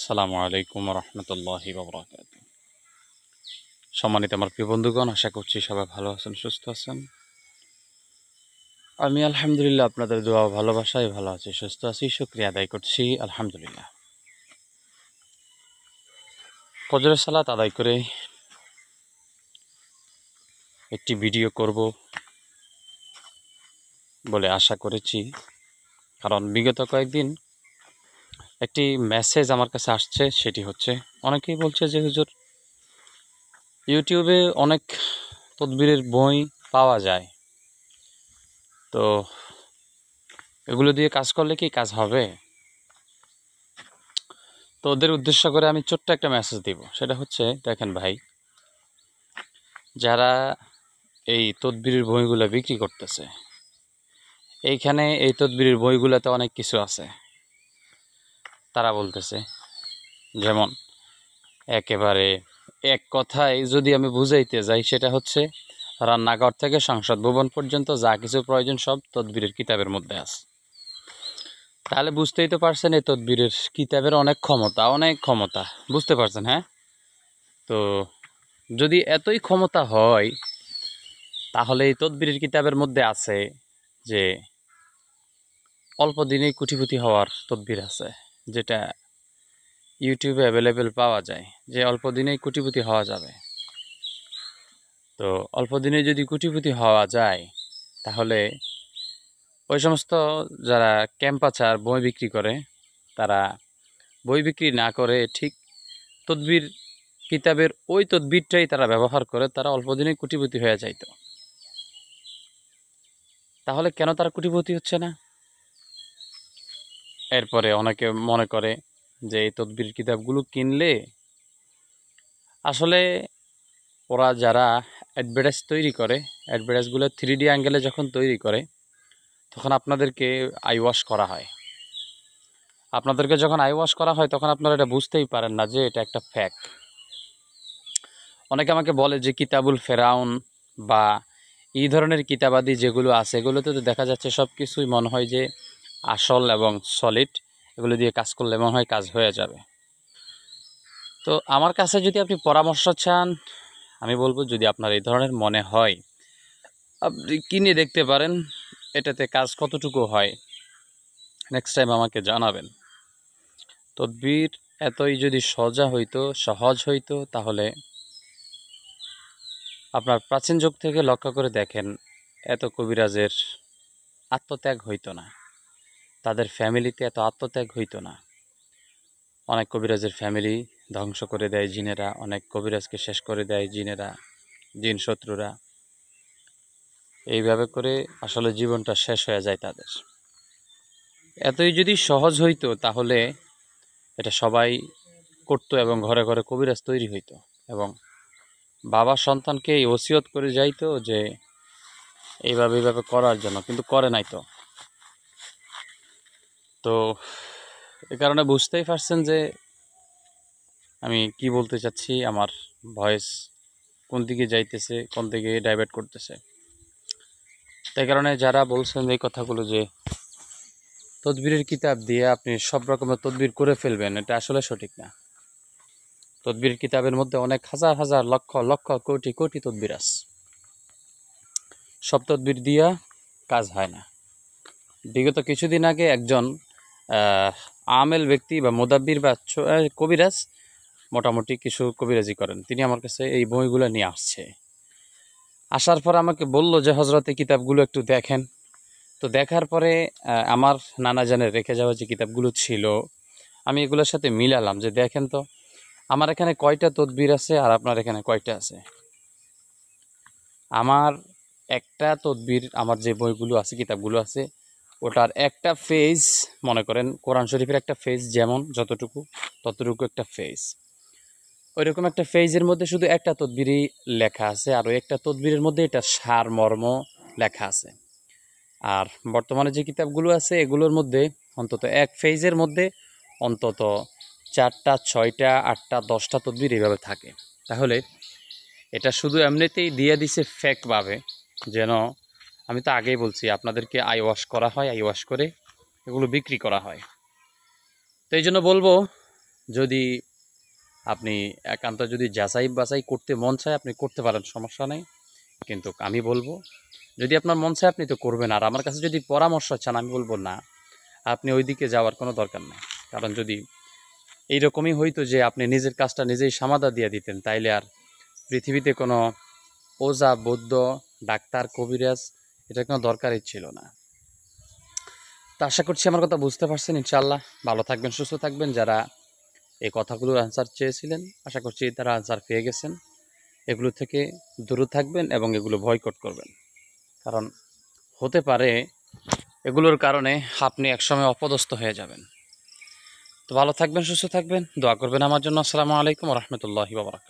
আসসালামু আলাইকুম রহমতুল্লাহি বাবরাকাতুহু। সম্মানিত আমার প্রিয় বন্ধুগণ, আশা করছি সবাই ভালো আছেন, সুস্থ আছেন। আমি আলহামদুলিল্লাহ আপনাদের দোয়া ও ভালোবাসায় ভালো আছি, সুস্থ আছি, শুকরিয়া আদায় করছি আলহামদুলিল্লাহ। ফজরের সালাত আদায় করে একটি ভিডিও করব বলে আশা করেছি, কারণ বিগত কয়েকদিন একটি মেসেজ আমার কাছে আসছে। সেটি হচ্ছে, অনেকেই বলছে যে হুজুর, ইউটিউবে অনেক তদবিরের বই পাওয়া যায়, তো এগুলো দিয়ে কাজ করলে কি কাজ হবে? তো ওদের উদ্দেশ্য করে আমি ছোট্ট একটা মেসেজ দিব। সেটা হচ্ছে, দেখেন ভাই, যারা এই তদবিরের বইগুলো বিক্রি করতেছে, এইখানে এই তদবিরের বইগুলোতে অনেক কিছু আছে। তারা বলতেছে, যেমন একেবারে এক কথায় যদি আমি বুঝাইতে যাই, সেটা হচ্ছে রান্নাঘর থেকে সংসদ ভবন পর্যন্ত যা কিছু প্রয়োজন সব তদবিরের কিতাবের মধ্যে আছে। তাহলে বুঝতেই তো পারছেন, এই তদবিরের কিতাবের অনেক ক্ষমতা বুঝতে পারছেন? হ্যাঁ, তো যদি এতই ক্ষমতা হয়, তাহলে এই তদবিরের কিতাবের মধ্যে আছে যে অল্প দিনেই কোটিপতি হওয়ার তদবির আছে, যেটা ইউটিউবে অ্যাভেলেবেল পাওয়া যায়, যে অল্প দিনেই কোটিপতি হওয়া যাবে। তো অল্প দিনে যদি কোটিপতি হওয়া যায়, তাহলে ওই সমস্ত যারা ক্যাম্পাচার বই বিক্রি করে, তারা বই বিক্রি না করে ঠিক তদবির কিতাবের ওই তদবিরটাই তারা ব্যবহার করে, তারা অল্প দিনেই কোটিপতি হয়ে যাইত। তাহলে কেন তারা কোটিপতি হচ্ছে না? এরপরে অনেকে মনে করে যে এই তদবির কিতাবগুলো কিনলে আসলে ওরা যারা অ্যাডভার্টাইজ তৈরি করে, অ্যাডভার্টাইজগুলো 3D অ্যাঙ্গেলে যখন তৈরি করে, তখন আপনাদেরকে আই ওয়াশ করা হয়। আপনাদেরকে যখন আই ওয়াশ করা হয়, তখন আপনারা এটা বুঝতেই পারেন না যে এটা একটা ফ্যাক। অনেকে আমাকে বলে যে কিতাবুল ফেরাউন বা এই ধরনের কিতাবাদি যেগুলো আছে, এগুলোতে তো দেখা যাচ্ছে সব কিছুই মনে হয় যে আসল এবং সলিড, এগুলো দিয়ে কাজ করলে মনে হয় কাজ হয়ে যাবে। তো আমার কাছে যদি আপনি পরামর্শ চান, আমি বলবো, যদি আপনার এই ধরনের মনে হয়, আপনি কিনে দেখতে পারেন এটাতে কাজ কতটুকু হয়। নেক্সট টাইম আমাকে জানাবেন। তদবির এতই যদি সহজ হইতো, তাহলে আপনার প্রাচীন যুগ থেকে লক্ষ্য করে দেখেন, এত কবিরাজের আত্মত্যাগ হইতো না, তাদের ফ্যামিলিতে এত আত্মত্যাগ হইতো না। অনেক কবিরাজের ফ্যামিলি ধ্বংস করে দেয় জিনেরা, অনেক কবিরাজকে শেষ করে দেয় জিনেরা, জিন শত্রুরা। এইভাবে করে আসলে জীবনটা শেষ হয়ে যায় তাদের। এতই যদি সহজ হইতো, তাহলে এটা সবাই করতো এবং ঘরে ঘরে কবিরাজ তৈরি হইতো, এবং বাবা সন্তানকে এই ওসিয়ত করে যাইতো যে এইভাবে করার জন্য, কিন্তু করে নাই। তো এ কারণে বুঝতেই পারছেন যে আমি কি বলতে চাচ্ছি, আমার ভয়েস কোন দিকে যাইতেছে, কোন দিকে ডাইভার্ট করতেছে। তাই কারণে যারা বলছেন এই কথাগুলো যে তদবিরের কিতাব দিয়ে আপনি সব রকমের তদবির করে ফেলবেন, এটা আসলে সঠিক না। তদবির কিতাবের মধ্যে অনেক হাজার হাজার লক্ষ লক্ষ কোটি কোটি তদবির আছে। সব তদবির দিয়া কাজ হয় না। বিগত কিছুদিন আগে একজন আমেল ব্যক্তি বা মোদাব্বির বা কবিরাজ, মোটামুটি কিছু কবিরাজি করেন, তিনি আমার কাছে এই বইগুলো নিয়ে আসার পর আমাকে বলল যে হজরত, এই কিতাবগুলো একটু দেখেন। তো দেখার পরে আমার নানা জানের রেখে যাওয়া যে কিতাবগুলো ছিল, আমি এগুলোর সাথে মিলালাম যে দেখেন তো, আমার এখানে কয়টা তদবির আছে আর আপনার এখানে কয়টা আছে। আমার একটা তদবির, আমার যে বইগুলো আছে, কিতাবগুলো আছে, ওটার একটা পেজ, মনে করেন কোরআন শরীফের একটা পেজ যেমন যতটুকু, ততটুকু একটা পেজ, ওইরকম একটা পেজের মধ্যে শুধু একটা তদবিরই লেখা আছে, আর ওই একটা তদবিরের মধ্যে এটা সার মর্ম লেখা আছে। আর বর্তমানে যে কিতাবগুলো আছে, এগুলোর মধ্যে অন্তত এক পেজের মধ্যে অন্তত 4টা 6টা 8টা 10টা তদবির এইভাবে থাকে। তাহলে এটা শুধু এমনিতেই দিয়ে দিছে ফেকভাবে, যেন, আমি তো আগেই বলছি আপনাদেরকে, আই ওয়াশ করা হয়, আই ওয়াশ করে এগুলো বিক্রি করা হয়। তো এই জন্য বলবো, যদি আপনি একান্ত যদি যাচাই বাছাই করতে মন চায় আপনি করতে পারেন, সমস্যা নেই। কিন্তু আমি বলবো যদি আপনার মন চায় আপনি তো করবেন, আর আমার কাছে যদি পরামর্শ চান আমি বলবো না, আপনি ওই দিকে যাওয়ার কোনো দরকার নেই। কারণ যদি এইরকমই হইতো যে আপনি নিজের কাজটা নিজেই সমাধা দিয়ে দিতেন, তাইলে আর পৃথিবীতে কোনো ওঝা, বৌদ্ধ, ডাক্তার, কবিরাজ এটার কোনো দরকারই ছিল না। তো আশা করছি আমার কথা বুঝতে পারছেন। ইনশাআল্লাহ ভালো থাকবেন, সুস্থ থাকবেন। যারা এই কথাগুলোর আনসার চেয়েছিলেন আশা করছি তারা আনসার পেয়ে গেছেন। এগুলো থেকে দূরে থাকবেন এবং এগুলো বয়কট করবেন, কারণ হতে পারে এগুলোর কারণে আপনি একসময় অপদস্থ হয়ে যাবেন। তো ভালো থাকবেন, সুস্থ থাকবেন, দোয়া করবেন আমার জন্য। আসসালামু আলাইকুম ওয়া রাহমাতুল্লাহি ওয়া বারাকাতুহু।